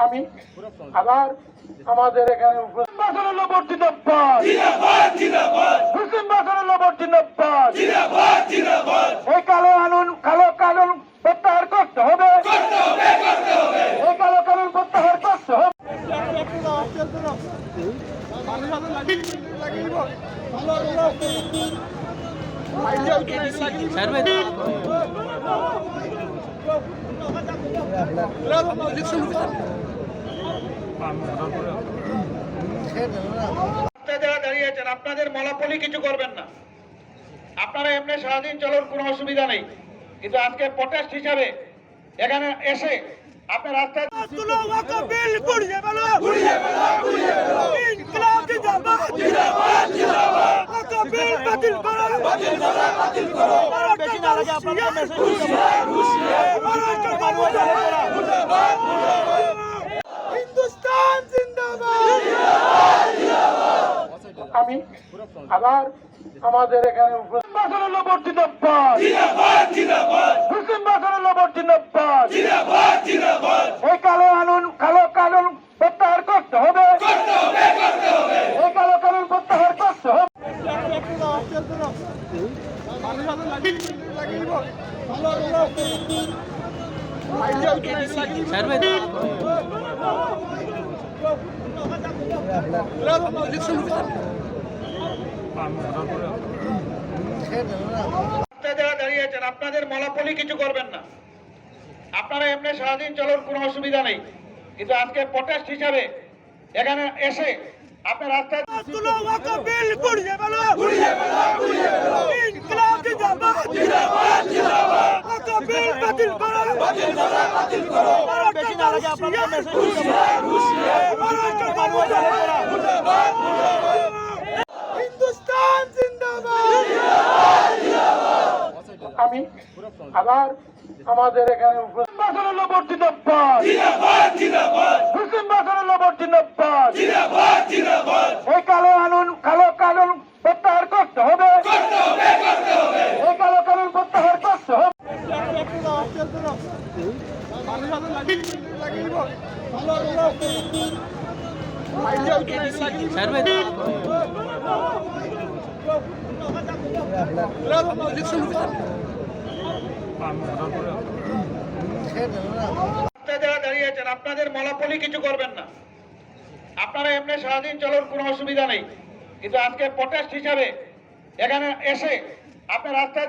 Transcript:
আমি আবার আমাদের এখানে এই কালো কানুন প্রত্যাহার করতে হবে, এই কালো কানুন প্রত্যাহার করতে হবে। যারা দাঁড়িয়েছেন আপনাদের মলাপলি কিছু করবেন না, আপনারা এমনি সারাদিন চলার কোনো অসুবিধা নেই, কিন্তু আজকে প্রটেস্ট হিসাবে এখানে এসে আপনার রাস্তায় আমি আবার আমাদের এখানে এই কালো কানুন প্রত্যাহার করতে হবে, এই কালো কানুন প্রত্যাহার করতে হবে। যারা দাঁড়িয়েছেন আপনাদের মলাপলি কিছু করবেন না, আপনারা এমনি সারাদিন চলার কোনো অসুবিধা নেই, কিন্তু আজকে প্রটেস্ট হিসাবে এখানে এসে আপনার রাস্তায় আমি আবার আমাদের এখানে এই কালো কানুন প্রত্যাহার করতে হবে, এই কালো কানুন প্রত্যাহার করতে হবে। যারা দাঁড়িয়েছেন আপনাদের মলাপলি কিছু করবেন না, আপনারা এমনি সারাদিন চলার কোনো অসুবিধা নেই, কিন্তু আজকে প্রটেস্ট হিসাবে এখানে এসে আপনার রাস্তায়